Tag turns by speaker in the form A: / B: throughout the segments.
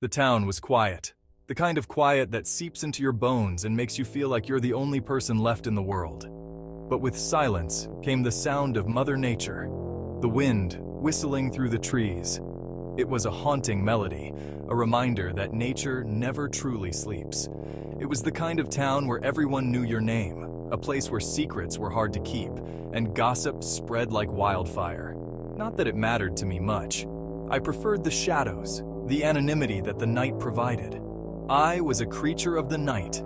A: The town was quiet, the kind of quiet that seeps into your bones and makes you feel like you're the only person left in the world. But with silence came the sound of Mother Nature, the wind whistling through the trees. It was a haunting melody, a reminder that nature never truly sleeps. It was the kind of town where everyone knew your name, a place where secrets were hard to keep, and gossip spread like wildfire. Not that it mattered to me much. I preferred the shadows, the anonymity that the night provided. I was a creature of the night.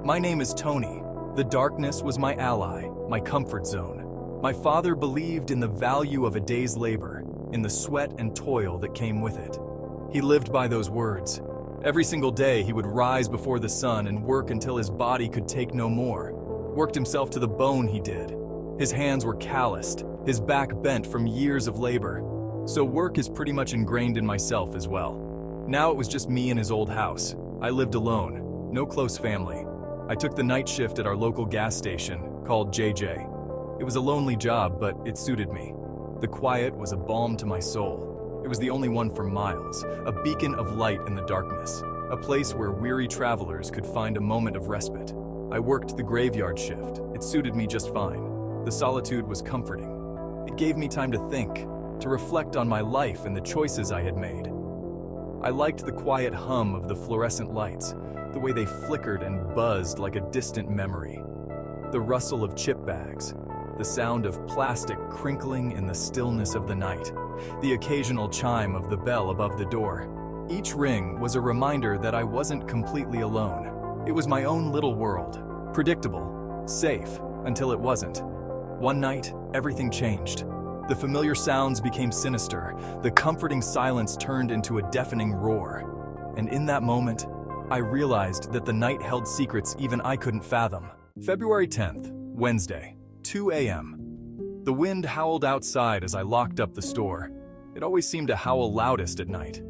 A: My name is Tony. The darkness was my ally, my comfort zone. My father believed in the value of a day's labor, in the sweat and toil that came with it. He lived by those words. Every single day he would rise before the sun and work until his body could take no more. Worked himself to the bone, he did. His hands were calloused, his back bent from years of labor. So work is pretty much ingrained in myself as well. Now it was just me in his old house. I lived alone, no close family. I took the night shift at our local gas station, called JJ. It was a lonely job, but it suited me. The quiet was a balm to my soul. It was the only one for miles, a beacon of light in the darkness, a place where weary travelers could find a moment of respite. I worked the graveyard shift. It suited me just fine. The solitude was comforting. It gave me time to think, to reflect on my life and the choices I had made. I liked the quiet hum of the fluorescent lights, the way they flickered and buzzed like a distant memory. The rustle of chip bags, the sound of plastic crinkling in the stillness of the night, the occasional chime of the bell above the door. Each ring was a reminder that I wasn't completely alone. It was my own little world, predictable, safe, until it wasn't. One night, everything changed. The familiar sounds became sinister, the comforting silence turned into a deafening roar. And in that moment, I realized that the night held secrets even I couldn't fathom. February 10th, Wednesday, 2 a.m. The wind howled outside as I locked up the store. It always seemed to howl loudest at night.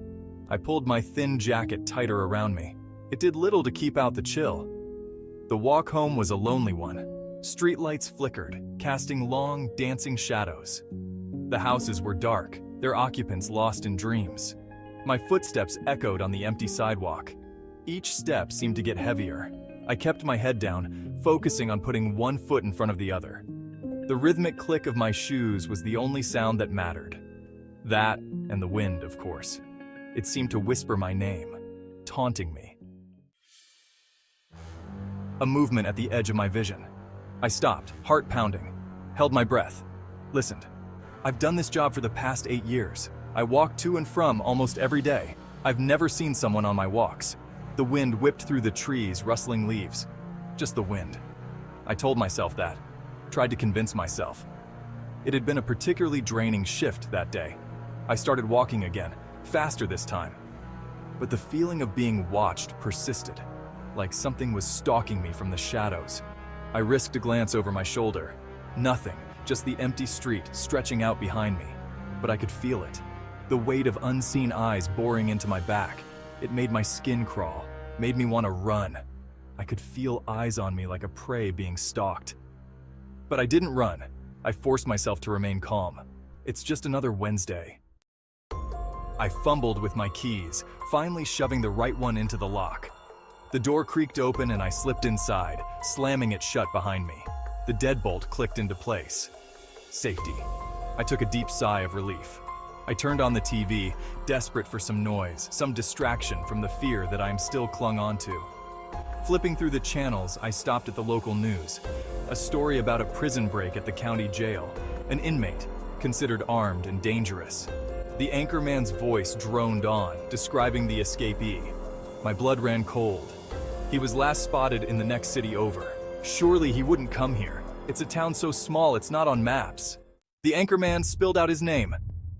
A: I pulled my thin jacket tighter around me. It did little to keep out the chill. The walk home was a lonely one. Streetlights flickered, casting long, dancing shadows. The houses were dark, their occupants lost in dreams. My footsteps echoed on the empty sidewalk. Each step seemed to get heavier. I kept my head down, focusing on putting one foot in front of the other. The rhythmic click of my shoes was the only sound that mattered. That and the wind, of course. It seemed to whisper my name, taunting me. A movement at the edge of my vision. I stopped, heart pounding, held my breath, listened. I've done this job for the past 8 years. I walk to and from almost every day. I've never seen someone on my walks. The wind whipped through the trees, rustling leaves. Just the wind. I told myself that, tried to convince myself. It had been a particularly draining shift that day. I started walking again, faster this time. But the feeling of being watched persisted, like something was stalking me from the shadows. I risked a glance over my shoulder. Nothing, just the empty street stretching out behind me. But I could feel it. The weight of unseen eyes boring into my back. It made my skin crawl, made me want to run. I could feel eyes on me like a prey being stalked. But I didn't run. I forced myself to remain calm. It's just another Wednesday. I fumbled with my keys, finally shoving the right one into the lock. The door creaked open and I slipped inside, slamming it shut behind me. The deadbolt clicked into place. Safety. I took a deep sigh of relief. I turned on the TV, desperate for some noise, some distraction from the fear that I am still clung onto. Flipping through the channels, I stopped at the local news. A story about a prison break at the county jail. An inmate, considered armed and dangerous. The anchorman's voice droned on, describing the escapee. My blood ran cold. He was last spotted in the next city over. Surely he wouldn't come here. It's a town so small it's not on maps. The anchorman spilled out his name.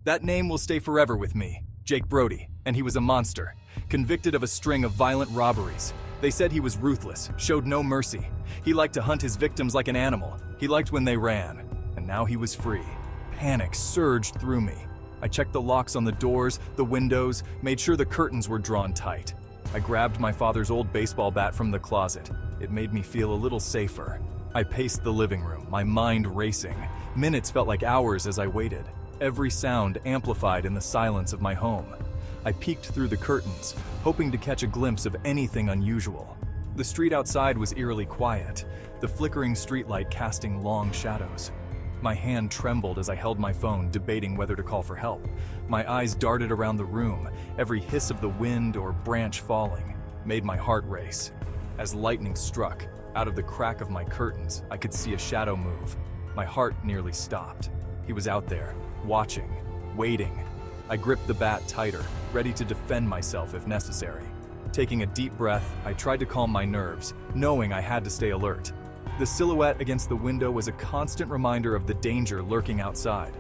A: That name will stay forever with me. Jake Brody, and he was a monster, convicted of a string of violent robberies. They said he was ruthless, showed no mercy. He liked to hunt his victims like an animal. He liked when they ran. And now he was free. Panic surged through me. I checked the locks on the doors, the windows, made sure the curtains were drawn tight. I grabbed my father's old baseball bat from the closet. It made me feel a little safer. I paced the living room, my mind racing. Minutes felt like hours as I waited. Every sound amplified in the silence of my home. I peeked through the curtains, hoping to catch a glimpse of anything unusual. The street outside was eerily quiet, the flickering streetlight casting long shadows. My hand trembled as I held my phone, debating whether to call for help. My eyes darted around the room, every hiss of the wind or branch falling made my heart race. As lightning struck, out of the crack of my curtains, I could see a shadow move. My heart nearly stopped. He was out there, watching, waiting. I gripped the bat tighter, ready to defend myself if necessary. Taking a deep breath, I tried to calm my nerves, knowing I had to stay alert. The silhouette against the window was a constant reminder of the danger lurking outside.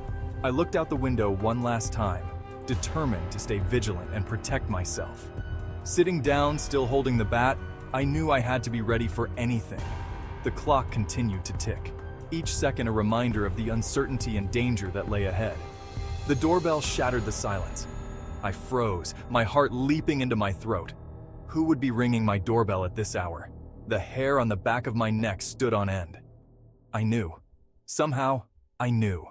A: I looked out the window one last time, determined to stay vigilant and protect myself. Sitting down, still holding the bat, I knew I had to be ready for anything. The clock continued to tick, each second a reminder of the uncertainty and danger that lay ahead. The doorbell shattered the silence. I froze, my heart leaping into my throat. Who would be ringing my doorbell at this hour? The hair on the back of my neck stood on end. I knew. Somehow, I knew.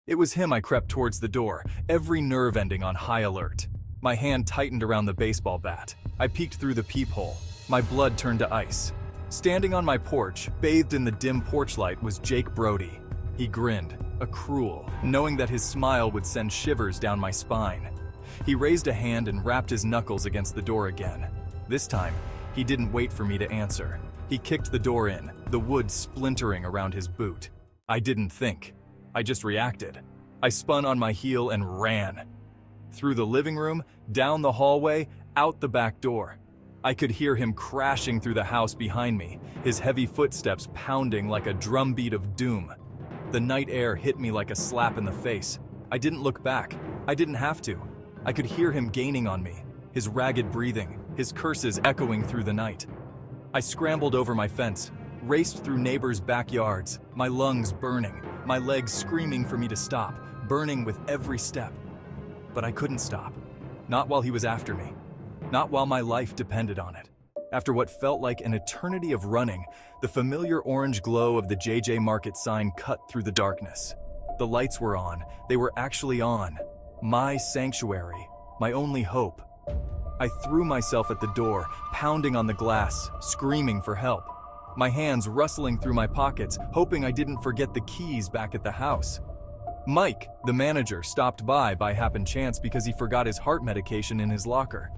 A: It was him. I crept towards the door, every nerve ending on high alert. My hand tightened around the baseball bat. I peeked through the peephole. My blood turned to ice. Standing on my porch, bathed in the dim porch light, was Jake Brody. He grinned, a cruel, knowing that his smile would send shivers down my spine. He raised a hand and rapped his knuckles against the door again. This time, he didn't wait for me to answer. He kicked the door in, the wood splintering around his boot. I didn't think. I just reacted. I spun on my heel and ran. Through the living room, down the hallway, out the back door. I could hear him crashing through the house behind me, his heavy footsteps pounding like a drumbeat of doom. The night air hit me like a slap in the face. I didn't look back. I didn't have to. I could hear him gaining on me, his ragged breathing, his curses echoing through the night. I scrambled over my fence, raced through neighbors' backyards, my lungs burning, my legs screaming for me to stop, burning with every step. But I couldn't stop. Not while he was after me. Not while my life depended on it. After what felt like an eternity of running, the familiar orange glow of the JJ Market sign cut through the darkness. The lights were on. They were actually on. My sanctuary, my only hope. I threw myself at the door, pounding on the glass, screaming for help. My hands rustling through my pockets, hoping I didn't forget the keys back at the house. Mike, the manager, stopped by happen chance because he forgot his heart medication in his locker.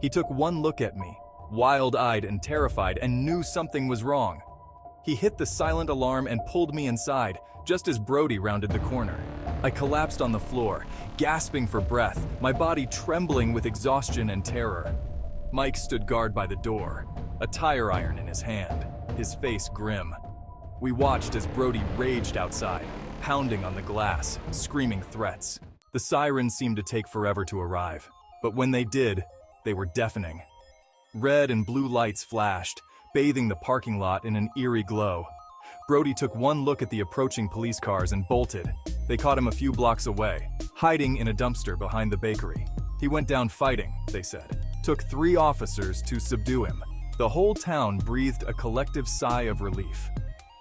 A: He took one look at me, wild-eyed and terrified, and knew something was wrong. He hit the silent alarm and pulled me inside, just as Brody rounded the corner. I collapsed on the floor, gasping for breath, my body trembling with exhaustion and terror. Mike stood guard by the door, a tire iron in his hand, his face grim. We watched as Brody raged outside, pounding on the glass, screaming threats. The sirens seemed to take forever to arrive, but when they did, they were deafening. Red and blue lights flashed, bathing the parking lot in an eerie glow. Brody took one look at the approaching police cars and bolted. They caught him a few blocks away, hiding in a dumpster behind the bakery. He went down fighting, they said. Took 3 officers to subdue him. The whole town breathed a collective sigh of relief.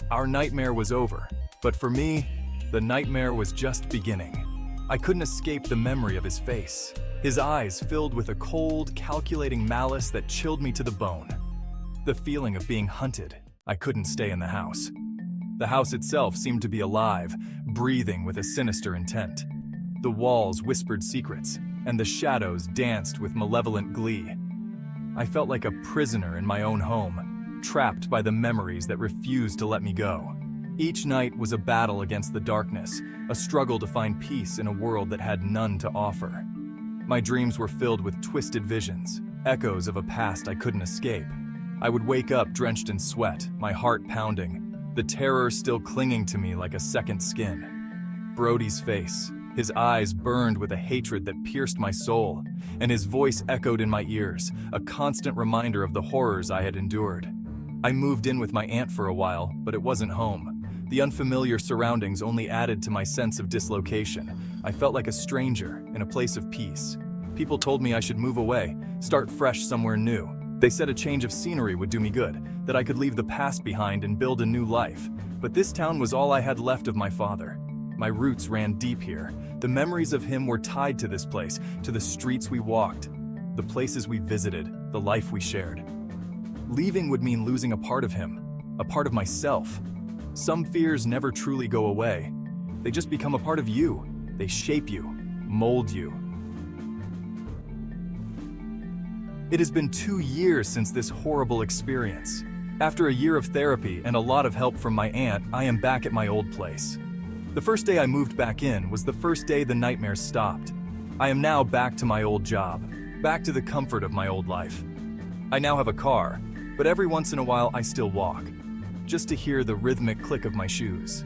A: Our nightmare was over, but for me, the nightmare was just beginning. I couldn't escape the memory of his face, his eyes filled with a cold, calculating malice that chilled me to the bone. The feeling of being hunted. I couldn't stay in the house. The house itself seemed to be alive, breathing with a sinister intent. The walls whispered secrets, and the shadows danced with malevolent glee. I felt like a prisoner in my own home, trapped by the memories that refused to let me go. Each night was a battle against the darkness, a struggle to find peace in a world that had none to offer. My dreams were filled with twisted visions, echoes of a past I couldn't escape. I would wake up drenched in sweat, my heart pounding, the terror still clinging to me like a second skin. Brody's face, his eyes burned with a hatred that pierced my soul, and his voice echoed in my ears, a constant reminder of the horrors I had endured. I moved in with my aunt for a while, but it wasn't home. The unfamiliar surroundings only added to my sense of dislocation. I felt like a stranger in a place of peace. People told me I should move away, start fresh somewhere new. They said a change of scenery would do me good, that I could leave the past behind and build a new life. But this town was all I had left of my father. My roots ran deep here. The memories of him were tied to this place, to the streets we walked, the places we visited, the life we shared. Leaving would mean losing a part of him, a part of myself. Some fears never truly go away. They just become a part of you. They shape you, mold you. It has been 2 years since this horrible experience. After a year of therapy and a lot of help from my aunt, I am back at my old place. The first day I moved back in was the first day the nightmares stopped. I am now back to my old job, back to the comfort of my old life. I now have a car, but every once in a while I still walk, just to hear the rhythmic click of my shoes.